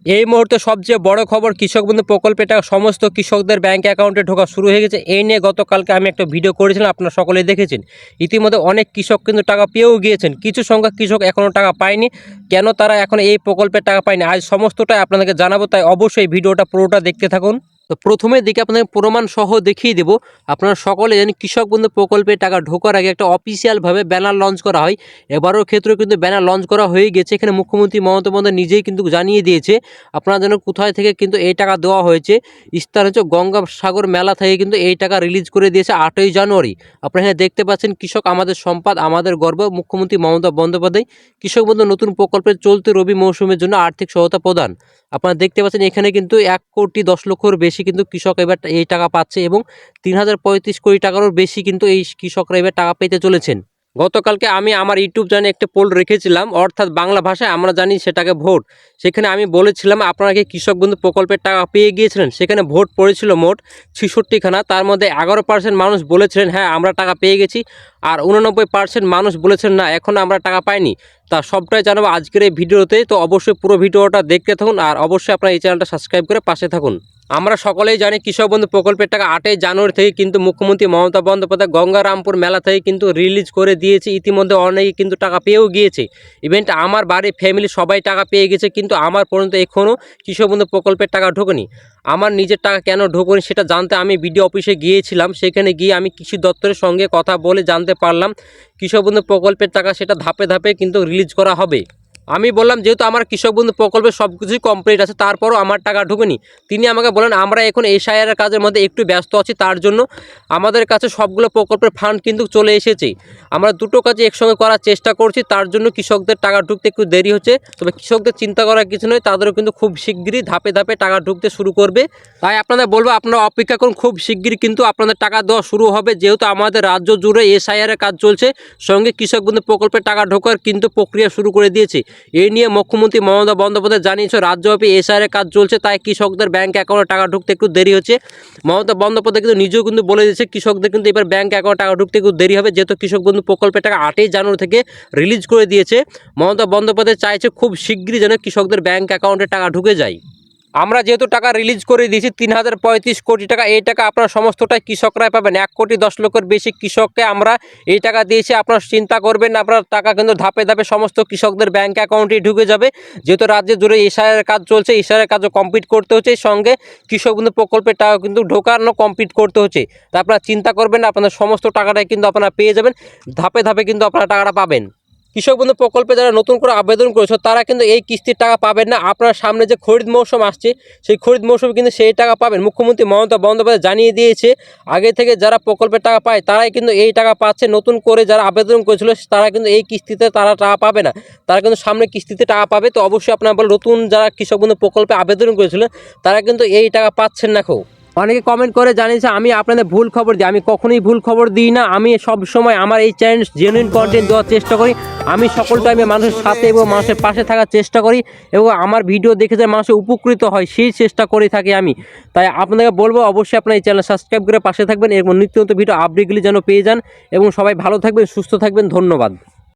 এই মুহূর্তে সবচেয়ে বড় খবর, কৃষক বন্ধু প্রকল্পের টাকা সমস্ত কৃষকদের ব্যাংক অ্যাকাউন্টে ঢোকা শুরু হয়ে গেছে। এই নিয়ে গতকালকে আমি একটা ভিডিও করেছিলাম, আপনারা সকলেই দেখেছেন। ইতিমধ্যে অনেক কৃষক কিন্তু টাকা পেয়েও গিয়েছেন, কিছু সংখ্যক কৃষক এখনও টাকা পায়নি। কেন তারা এখন এই প্রকল্পের টাকা পায়নি, আজ সমস্তটাই আপনাদেরকে জানাবো, তাই অবশ্যই ভিডিওটা পুরোটা দেখতে থাকুন। তো প্রথমের দিকে আপনাদের প্রমাণ সহ দেখিয়ে দেবো। আপনারা সকলে জানেন কৃষক বন্ধু প্রকল্পের টাকা ঢোকার আগে একটা অফিসিয়ালভাবে ব্যানার লঞ্চ করা হয়। এবারও ক্ষেত্রেও কিন্তু ব্যানার লঞ্চ করা হয়ে গেছে। এখানে মুখ্যমন্ত্রী মমতা বন্দ্যোপাধ্যায় নিজেই কিন্তু জানিয়ে দিয়েছে আপনারা যেন কোথায় থেকে কিন্তু এই টাকা দেওয়া হয়েছে। স্থান হচ্ছে গঙ্গাসাগর মেলা থেকে কিন্তু এই টাকা রিলিজ করে দিয়েছে 8ই জানুয়ারি। আপনারা এখানে দেখতে পাচ্ছেন, কৃষক আমাদের সম্পদ, আমাদের গর্ব, মুখ্যমন্ত্রী মমতা বন্দ্যোপাধ্যায় কৃষক বন্ধু নতুন প্রকল্পের চলতি রবি মৌসুমের জন্য আর্থিক সহায়তা প্রদান। আপনারা দেখতে পাচ্ছেন এখানে কিন্তু 1,10,00,000 বেশি কিন্তু কৃষক এবার এই টাকা পাচ্ছে এবং 3,035 কোটি টাকারও বেশি কিন্তু এই কৃষকরা এবার টাকা পেতে চলেছেন। গতকালকে আমি আমার ইউটিউব চ্যানেলে একটা পোল রেখেছিলাম, অর্থাৎ বাংলা ভাষায় আমরা জানি সেটাকে ভোট। সেখানে আমি বলেছিলাম আপনারা কি কৃষক বন্ধু প্রকল্পের টাকা পেয়ে গিয়েছিলেন। সেখানে ভোট পড়েছিল মোট 66খানা, তার মধ্যে 11% মানুষ বলেছিলেন হ্যাঁ আমরা টাকা পেয়ে গেছি, আর 89% মানুষ বলেছেন না এখনও আমরা টাকা পাইনি। তা সবটাই জানাবো আজকের এই ভিডিওতে, তো অবশ্যই পুরো ভিডিওটা দেখতে থাকুন, আর অবশ্যই আপনারা এই চ্যানেলটা সাবস্ক্রাইব করে পাশে থাকুন। আমরা সকলেই জানি কৃষক বন্ধু প্রকল্পের টাকা 8ই জানুয়ারি থেকে কিন্তু মুখ্যমন্ত্রী মমতা বন্দ্যোপাধ্যায় গঙ্গারামপুর মেলা থেকে কিন্তু রিলিজ করে দিয়েছে। ইতিমধ্যে অনেকে কিন্তু টাকা পেয়েও গিয়েছে। ইভেন্ট আমার বাড়ির ফ্যামিলি সবাই টাকা পেয়ে গেছে, কিন্তু আমার পর্যন্ত এখনও কৃষক বন্ধু প্রকল্পের টাকা ঢোকেনি। আমার নিজের টাকা কেন ঢোকেনি সেটা জানতে আমি বিডিও অফিসে গিয়েছিলাম। সেখানে গিয়ে আমি কৃষি দপ্তরের সঙ্গে কথা বলে জানতে পারলাম কৃষক বন্ধু প্রকল্পের টাকা সেটা ধাপে ধাপে কিন্তু রিলিজ করা হবে। আমি বললাম যেহেতু আমার কৃষক বন্ধু প্রকল্পের সব কিছুই কমপ্লিট আছে, তারপরও আমার টাকা ঢোকেনি। তিনি আমাকে বলেন আমরা এখন SIR এর কাজের মধ্যে একটু ব্যস্ত আছি, তার জন্য আমাদের কাছে সবগুলো প্রকল্পের ফান্ড কিন্তু চলে এসেছে। আমরা দুটো কাজে একসঙ্গে করার চেষ্টা করছি, তার জন্য কৃষকদের টাকা ঢুকতে একটু দেরি হচ্ছে। তবে কৃষকদের চিন্তা করার কিছু নয়, তাদেরও কিন্তু খুব শিগগিরই ধাপে ধাপে টাকা ঢুকতে শুরু করবে। তাই আপনাদের বলবো আপনারা অপেক্ষা করুন, খুব শিগগিরই কিন্তু আপনাদের টাকা দেওয়া শুরু হবে। যেহেতু আমাদের রাজ্য জুড়ে SIR এর কাজ চলছে, সঙ্গে কৃষক বন্ধু প্রকল্পের টাকা ঢোকার কিন্তু প্রক্রিয়া শুরু করে দিয়েছে। এই নিয়ে মুখ্যমন্ত্রী মমতা বন্দ্যোপাধ্যায় জানিয়েছে রাজ্যব্যাপী SIR এর কাজ চলছে, তাই কৃষকদের ব্যাংক অ্যাকাউন্টে টাকা ঢুকতে একটু দেরি হচ্ছে। মমতা বন্দ্যোপাধ্যায় কিন্তু নিজেও কিন্তু বলে দিয়েছে কৃষকদের কিন্তু এবার ব্যাংক অ্যাকাউন্টে টাকা ঢুকতে একটু দেরি হবে, যেহেতু কৃষক বন্ধু প্রকল্পের টাকা 8ই জানুয়ারি থেকে রিলিজ করে দিয়েছে। মমতা বন্দ্যোপাধ্যায় চাইছে খুব শিগগিরই যেন কৃষকদের ব্যাংক অ্যাকাউন্টে টাকা ঢুকে যায়। আমরা যেহেতু টাকা রিলিজ করে দিয়েছি 3,035 কোটি টাকা, এই টাকা আপনারা সমস্তটাই কৃষকরাই পাবেন। 1,10,00,000 বেশি কৃষককে আমরা এই টাকা দিয়েছি। আপনারা চিন্তা করবেন না, আপনার টাকা কিন্তু ধাপে ধাপে সমস্ত কৃষকদের ব্যাংক অ্যাকাউন্টে ঢুকে যাবে। যেহেতু রাজ্যে জুড়ে SIR এর কাজ চলছে, SIR এর কাজও কমপ্লিট করতে হচ্ছে, সঙ্গে কৃষক বন্ধু প্রকল্পের টাকা কিন্তু ঢোকানো কমপ্লিট করতে হচ্ছে। তা আপনারা চিন্তা করবেন না, আপনাদের সমস্ত টাকাটাই কিন্তু আপনারা পেয়ে যাবেন, ধাপে ধাপে কিন্তু আপনারা টাকাটা পাবেন। কৃষক বন্ধু প্রকল্পে যারা নতুন করে আবেদন করেছে তারা কিন্তু এই কিস্তির টাকা পাবেন না। আপনার সামনে যে খরিদ মৌসুম আসছে, সেই খরিদ মৌসুমে কিন্তু সেই টাকা পাবেন। মুখ্যমন্ত্রী মমতা বন্দ্যোপাধ্যায় জানিয়ে দিয়েছে আগে থেকে যারা প্রকল্পের টাকা পায় তারাই কিন্তু এই টাকা পাচ্ছে। নতুন করে যারা আবেদন করেছিল তারা কিন্তু এই কিস্তিতে তারা টাকা পাবে না, তারা কিন্তু সামনে কিস্তিতে টাকা পাবে। তো অবশ্যই আপনারা বলেন নতুন যারা কৃষক বন্ধু প্রকল্পে আবেদন করেছিলেন তারা কিন্তু এই টাকা পাচ্ছেন না। অনেকে কমেন্ট করে জানিয়েছে আমি আপনাদের ভুল খবর দিই, আমি কখনোই ভুল খবর দিই না। আমি সব সময় আমার এই চ্যানেল জেনুইন কন্টেন্ট দেওয়ার চেষ্টা করি। আমি সকল টাইমে মানুষের সাথে এবং মানুষের পাশে থাকার চেষ্টা করি, এবং আমার ভিডিও দেখে যে মানুষ উপকৃত হয় সেই চেষ্টা করে থাকি আমি। তাই আপনাদেরকে বলবো অবশ্যই আপনারা এই চ্যানেল সাবস্ক্রাইব করে পাশে থাকবেন এবং নিত্য নতুন ভিডিও আপডেটগুলি যেন পেয়ে যান। এবং সবাই ভালো থাকবেন, সুস্থ থাকবেন, ধন্যবাদ।